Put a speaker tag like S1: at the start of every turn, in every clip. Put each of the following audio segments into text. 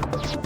S1: Welcome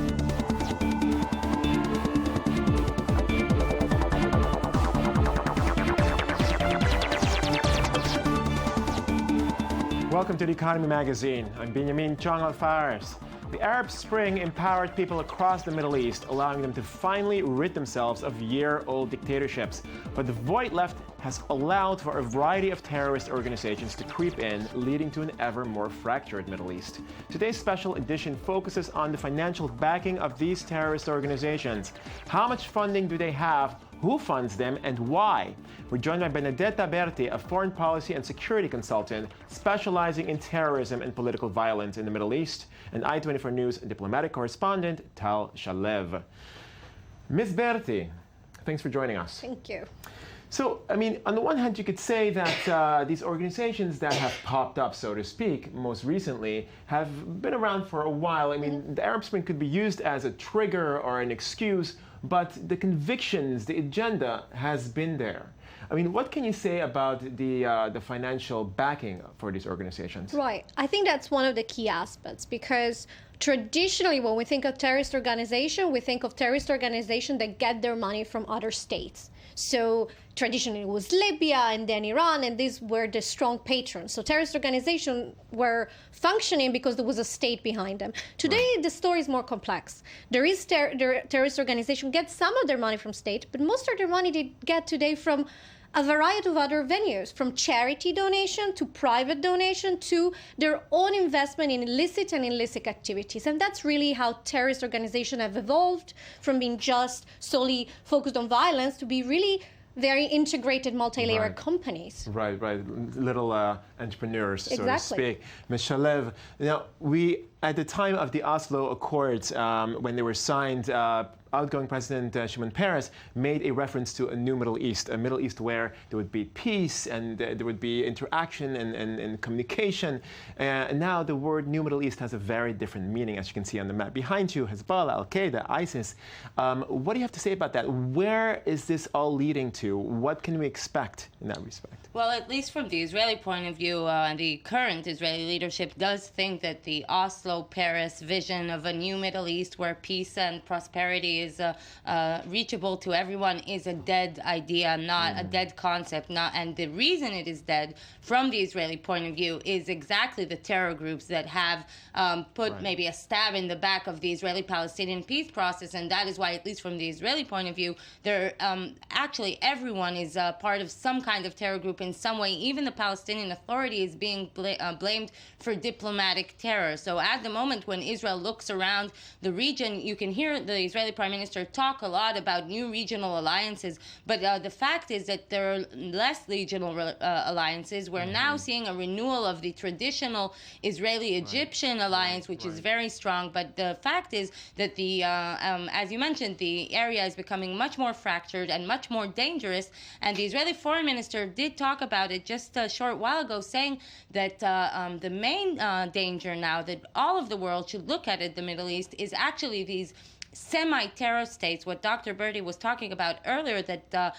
S1: to the Economy Magazine. I'm Benjamin Chong Alfares. The Arab Spring empowered people across the Middle East, allowing them to finally rid themselves of year-old dictatorships. But the void left has allowed for a variety of terrorist organizations to creep in, leading to an ever more fractured Middle East. Today's special edition focuses on the financial backing of these terrorist organizations. How much funding do they have? Who funds them and why? We're joined by Benedetta Berti, a foreign policy and security consultant specializing in terrorism and political violence in the Middle East, and I-24 News diplomatic correspondent Tal Shalev. Ms. Berti, thanks for joining us.
S2: Thank you.
S1: So, I mean, on the one hand, you could say that these organizations that have popped up, so to speak, most recently, have been around for a while. I mean, the Arab Spring could be used as a trigger or an excuse, but the convictions, the agenda has been there. I mean, what can you say about the financial backing for these organizations?
S2: Right. I think that's one of the key aspects, because traditionally when we think of terrorist organization, we think of terrorist organizations that get their money from other states. So traditionally it was Libya and then Iran, and these were the strong patrons. So terrorist organizations were functioning because there was a state behind them. Today, the story is more complex. There is terrorist organization get some of their money from state, but most of their money they get today from a variety of other venues, from charity donation to private donation to their own investment in illicit and illicit activities. And that's really how terrorist organizations have evolved from being just solely focused on violence to be really very integrated, multi-layered companies.
S1: Right. Little entrepreneurs, so to
S2: Exactly.
S1: speak. Ms. Shalev, now, at the time of the Oslo Accords, when they were signed, outgoing President Shimon Peres made a reference to a new Middle East, a Middle East where there would be peace and there would be interaction and communication. And now the word New Middle East has a very different meaning, as you can see on the map behind you: Hezbollah, Al-Qaeda, ISIS. What do you have to say about that? Where is this all leading to? What can we expect in that respect?
S3: Well, at least from the Israeli point of view, the current Israeli leadership does think that the Oslo-Paris vision of a new Middle East where peace and prosperity is reachable to everyone is a dead idea, not a dead concept. And the reason it is dead, from the Israeli point of view, is exactly the terror groups that have put maybe a stab in the back of the Israeli-Palestinian peace process, and that is why, at least from the Israeli point of view, actually everyone is part of some kind of terror group in some way. Even the Palestinian Authority is being blamed for diplomatic terror. So at the moment when Israel looks around the region, you can hear the Israeli Prime Minister talk a lot about new regional alliances, but the fact is that there are less regional alliances. We're now seeing a renewal of the traditional Israeli-Egyptian alliance, which is very strong, but the fact is that as you mentioned, the area is becoming much more fractured and much more dangerous, and the Israeli Foreign Minister did talk about it just a short while ago, saying that the main danger now that all of the world should look at in the Middle East is actually these semi-terror states, what Dr. Berti was talking about earlier, that the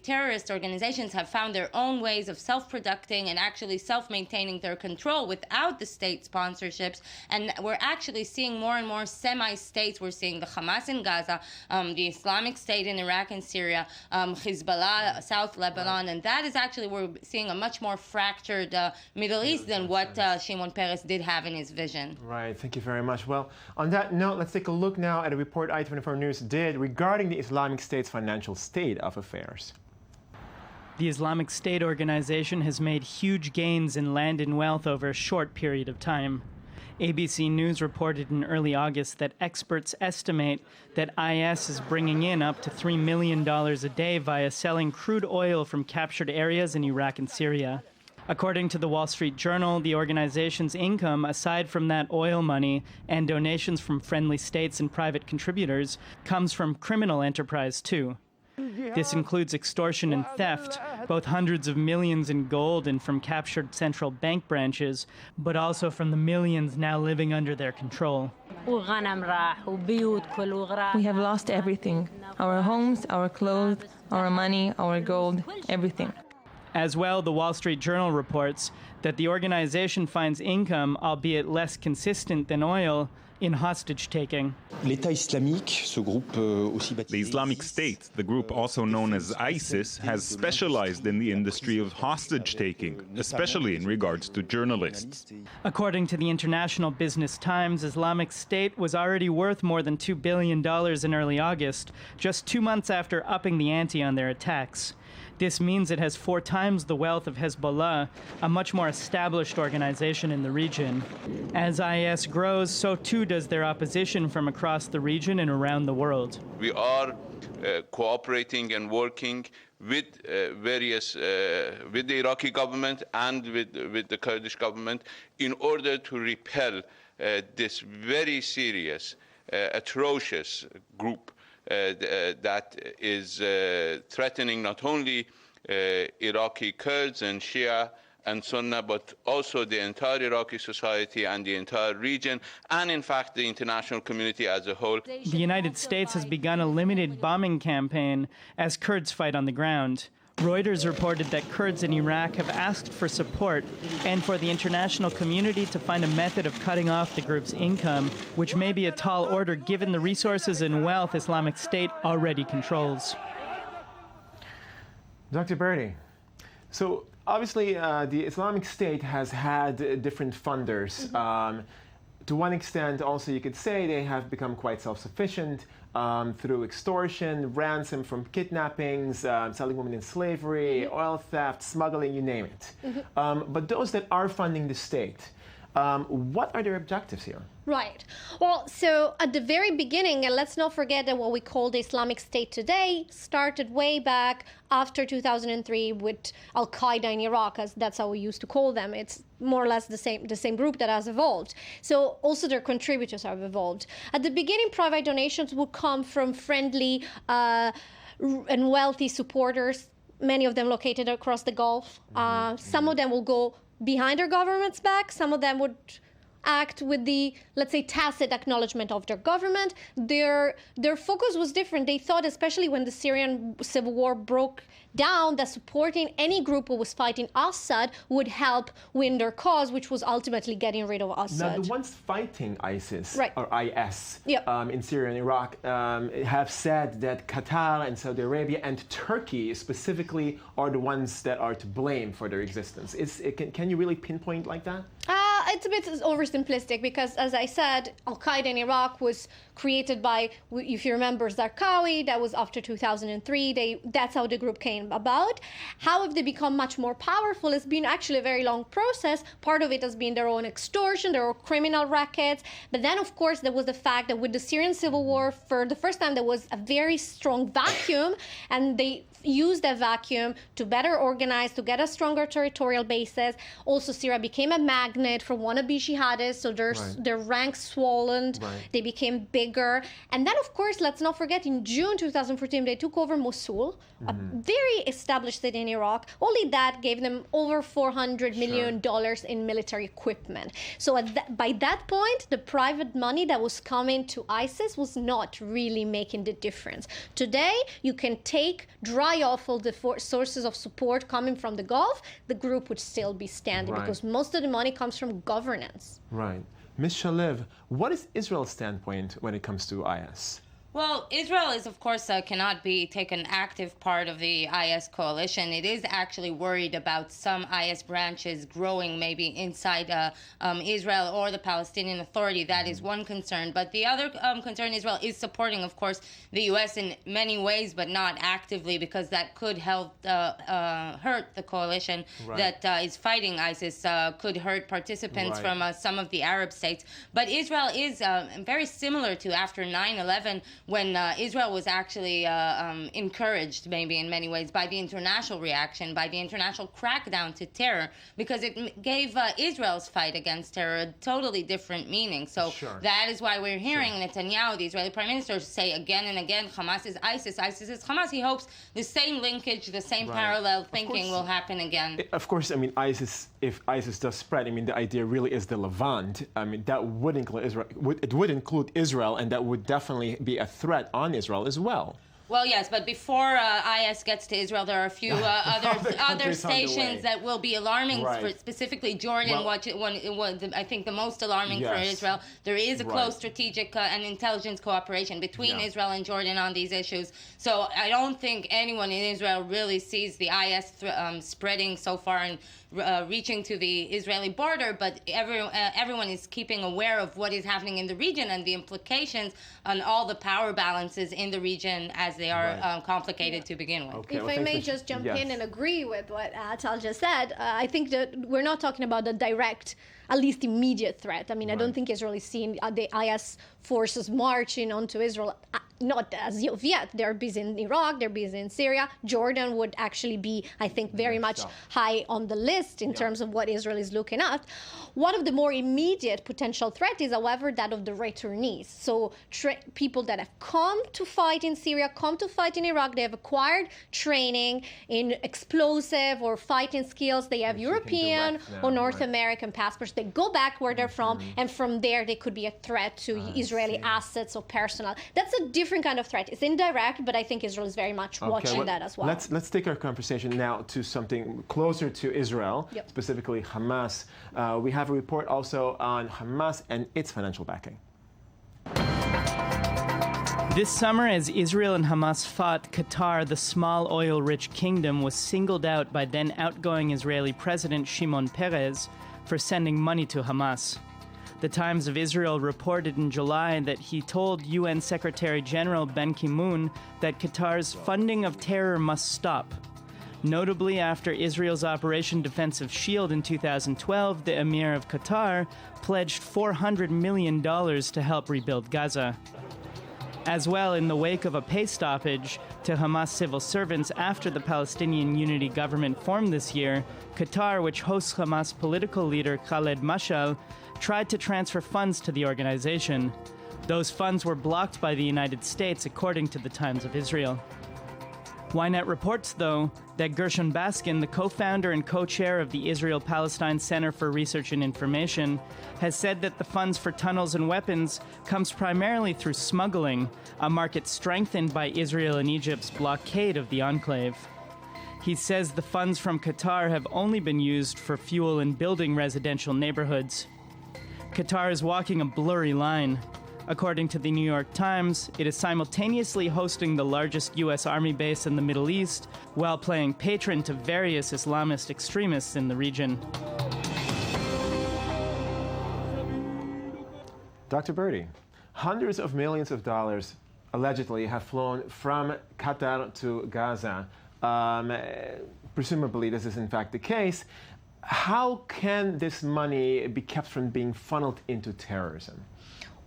S3: terrorist organizations have found their own ways of self-producing and actually self-maintaining their control without the state sponsorships. And we're actually seeing more and more semi-states. We're seeing the Hamas in Gaza, the Islamic State in Iraq and Syria, Hezbollah, South Lebanon, and that is actually, we're seeing a much more fractured Middle East than what Shimon Peres did have in his vision.
S1: Right, thank you very much. Well, on that note, let's take a look now at a report I-24 News did regarding the Islamic State's financial state of affairs.
S4: The Islamic State organization has made huge gains in land and wealth over a short period of time. ABC News reported in early August that experts estimate that IS is bringing in up to $3 million a day via selling crude oil from captured areas in Iraq and Syria. According to the Wall Street Journal, the organization's income, aside from that oil money and donations from friendly states and private contributors, comes from criminal enterprise too. This includes extortion and theft, both hundreds of millions in gold and from captured central bank branches, but also from the millions now living under their control.
S5: We have lost everything: our homes, our clothes, our money, our gold, everything.
S4: As well, the Wall Street Journal reports that the organization finds income, albeit less consistent than oil, in hostage-taking.
S6: L'État islamique, ce groupe aussi baptisé.
S7: The Islamic State, the group also known as ISIS, has specialized in the industry of hostage-taking, especially in regards to journalists.
S4: According to the International Business Times, Islamic State was already worth more than $2 billion in early August, just 2 months after upping the ante on their attacks. This means it has 4 times the wealth of Hezbollah, a much more established organization in the region. As IS grows, so too does their opposition from across the region and around the world.
S8: We are cooperating and working with with the Iraqi government and with the Kurdish government in order to repel this very serious, atrocious group that is threatening not only Iraqi Kurds and Shia and Sunnah, but also the entire Iraqi society and the entire region, and in fact the international community as a whole.
S4: The United States has begun a limited bombing campaign as Kurds fight on the ground. Reuters reported that Kurds in Iraq have asked for support and for the international community to find a method of cutting off the group's income, which may be a tall order given the resources and wealth Islamic State already controls.
S1: Dr. Berti, so obviously the Islamic State has had different funders. To one extent, also, you could say they have become quite self-sufficient through extortion, ransom from kidnappings, selling women in slavery, oil theft, smuggling, you name it. But those that are funding the state, what are their objectives here?
S2: Right. Well, so at the very beginning, and let's not forget that what we call the Islamic State today started way back after 2003 with Al-Qaeda in Iraq, as that's how we used to call them. It's more or less the same group that has evolved. So also their contributors have evolved. At the beginning, private donations would come from friendly and wealthy supporters, many of them located across the Gulf. Some of them will go behind their government's back. Some of them would act with the, let's say, tacit acknowledgement of their government. Their focus was different. They thought, especially when the Syrian civil war broke down, that supporting any group who was fighting Assad would help win their cause, which was ultimately getting rid of Assad.
S1: Now, the ones fighting ISIS,
S2: right,
S1: or IS,
S2: yep,
S1: in Syria and Iraq have said that Qatar and Saudi Arabia and Turkey specifically are the ones that are to blame for their existence. Can you really pinpoint like that?
S2: It's a bit oversimplistic because, as I said, Al-Qaeda in Iraq was created by, if you remember, Zarqawi. That was after 2003. That's how the group came about. How have they become much more powerful? It's been actually a very long process. Part of it has been their own extortion, their own criminal rackets. But then, of course, there was the fact that with the Syrian civil war, for the first time, there was a very strong vacuum, and they used that vacuum to better organize, to get a stronger territorial basis. Also, Syria became a magnet for wannabe jihadists, so their ranks swollen, they became bigger. And then, of course, let's not forget, in June 2014, they took over Mosul, a very established city in Iraq. Only that gave them over $400 million in military equipment. So by that point, the private money that was coming to ISIS was not really making the difference. Today, you can dry off all the sources of support coming from the Gulf, the group would still be standing because most of the money comes from governance.
S1: Right. Ms. Shalev, what is Israel's standpoint when it comes to IS?
S3: Well, Israel is, of course, cannot take an active part of the IS coalition. It is actually worried about some IS branches growing maybe inside Israel or the Palestinian Authority. That is one concern. But the other concern, Israel is supporting, of course, the U.S. in many ways, but not actively, because that could help hurt the coalition that is fighting ISIS, could hurt participants from some of the Arab states. But Israel is very similar to after 9/11, when Israel was actually encouraged, maybe in many ways, by the international reaction, by the international crackdown to terror, because it gave Israel's fight against terror a totally different meaning. So that is why we're hearing Netanyahu, the Israeli Prime Minister, say again and again, Hamas is ISIS, ISIS is Hamas. He hopes the same linkage, the same parallel thinking will happen again.
S1: Of course, I mean, if ISIS does spread, I mean, the idea really is the Levant. I mean, that would include Israel. It would include Israel, and that would definitely be a threat on Israel as well.
S3: Well, yes, but before IS gets to Israel, there are a few other stations that will be alarming, for specifically Jordan. I think the most alarming for Israel. There is a close strategic and intelligence cooperation between Israel and Jordan on these issues. So I don't think anyone in Israel really sees the IS spreading so far and reaching to the Israeli border, but everyone is keeping aware of what is happening in the region and the implications on all the power balances in the region as they are complicated to begin with.
S2: If I may just jump in and agree with what Tal just said, I think that we're not talking about the direct, at least immediate threat. I mean, I don't think Israel is seeing the IS forces marching onto Israel. Not as of yet. They're busy in Iraq, they're busy in Syria. Jordan would actually be, I think, very much high on the list in terms of what Israel is looking at. One of the more immediate potential threats is, however, that of the returnees. So people that have come to fight in Syria, come to fight in Iraq, they have acquired training in explosive or fighting skills. They have European or North American passports. They go back where they're from, and from there they could be a threat to Israeli assets or personnel. That's a different kind of threat. It's indirect, but I think Israel is very much watching that as well.
S1: Let's take our conversation now to something closer to Israel, specifically Hamas. We have a report also on Hamas and its financial backing.
S4: This summer, as Israel and Hamas fought, Qatar, the small oil-rich kingdom, was singled out by then outgoing Israeli President Shimon Peres for sending money to Hamas. The Times of Israel reported in July that he told UN Secretary General Ban Ki-moon that Qatar's funding of terror must stop. Notably, after Israel's Operation Defensive Shield in 2012, the Emir of Qatar pledged $400 million to help rebuild Gaza. As well, in the wake of a pay stoppage to Hamas civil servants after the Palestinian Unity Government formed this year, Qatar, which hosts Hamas political leader Khaled Mashal, tried to transfer funds to the organization. Those funds were blocked by the United States, according to the Times of Israel. Ynet reports, though, that Gershon Baskin, the co-founder and co-chair of the Israel-Palestine Center for Research and Information, has said that the funds for tunnels and weapons comes primarily through smuggling, a market strengthened by Israel and Egypt's blockade of the enclave. He says the funds from Qatar have only been used for fuel and building residential neighborhoods. Qatar is walking a blurry line. According to the New York Times, it is simultaneously hosting the largest U.S. Army base in the Middle East while playing patron to various Islamist extremists in the region.
S1: Dr. Birdie, hundreds of millions of dollars allegedly have flown from Qatar to Gaza. Presumably this is in fact the case. How can this money be kept from being funneled into terrorism?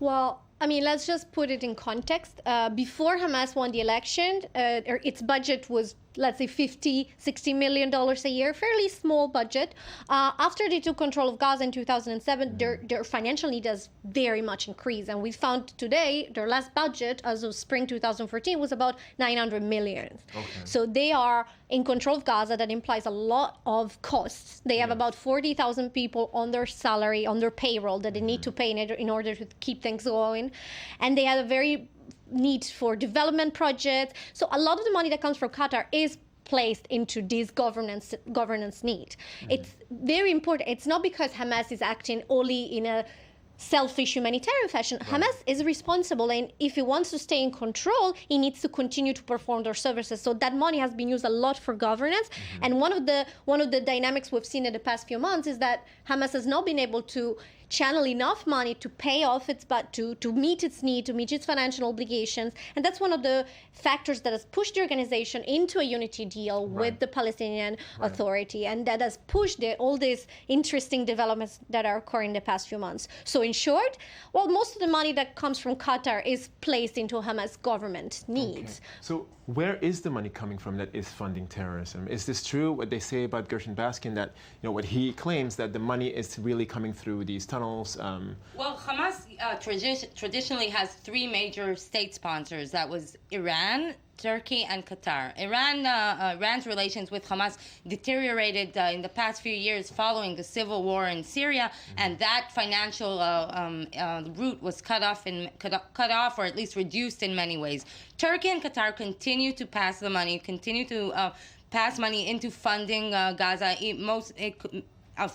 S2: Well, I mean, let's just put it in context. Before Hamas won the election, its budget was, let's say, $60 million a year, fairly small budget. After they took control of Gaza in 2007, their financial need has very much increased. And we found today their last budget, as of spring 2014, was about $900 million. Okay. So they are in control of Gaza. That implies a lot of costs. They have about 40,000 people on their salary, on their payroll that they need to pay in order to keep things going. And they have a very need for development projects. So a lot of the money that comes from Qatar is placed into this governance need. It's very important. It's not because Hamas is acting only in a selfish humanitarian fashion. Hamas is responsible, and if he wants to stay in control, he needs to continue to perform their services. So that money has been used a lot for governance. And one of the dynamics we've seen in the past few months is that Hamas has not been able to channel enough money to pay off to meet its need, to meet its financial obligations. And that's one of the factors that has pushed the organization into a unity deal with the Palestinian Authority, and that has pushed all these interesting developments that are occurring in the past few months. So in short, well, most of the money that comes from Qatar is placed into Hamas government needs.
S1: Okay. So where is the money coming from that is funding terrorism? Is this true, what they say about Gershon Baskin, that what he claims that the money is really coming through these tunnels tunnels?
S3: Well, Hamas traditionally has three major state sponsors. That was Iran, Turkey, and Qatar. Iran's relations with Hamas deteriorated in the past few years following the civil war in Syria, and that financial route was cut off or at least reduced in many ways. Turkey and Qatar continue to pass the money, pass money into funding Gaza.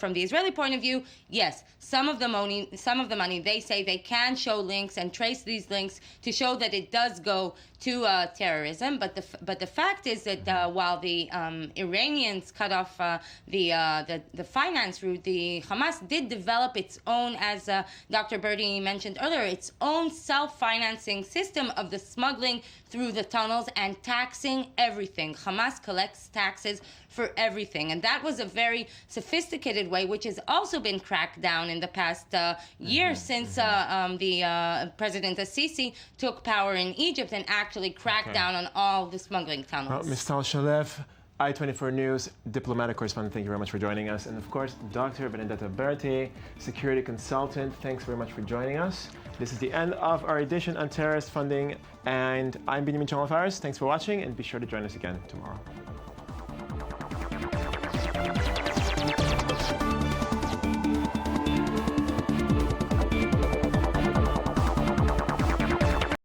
S3: From the Israeli point of view, yes, some of the money, they say they can show links and trace these links to show that it does go to terrorism. But the fact is that while the Iranians cut off the finance route, the Hamas did develop its own, as Dr. Birdie mentioned earlier, its own self-financing system of the smuggling through the tunnels and taxing everything. Hamas collects taxes for everything, and that was a very sophisticated way, which has also been cracked down in the past year since the President Assisi took power in Egypt and actually cracked down on all the smuggling tunnels.
S1: Ms. Tal Shalev, I-24 News diplomatic correspondent, thank you very much for joining us. And of course, Dr. Benedetta Berti, security consultant, thanks very much for joining us. This is the end of our edition on terrorist funding, and I'm Benjamin Chong. Thanks for watching, and be sure to join us again tomorrow.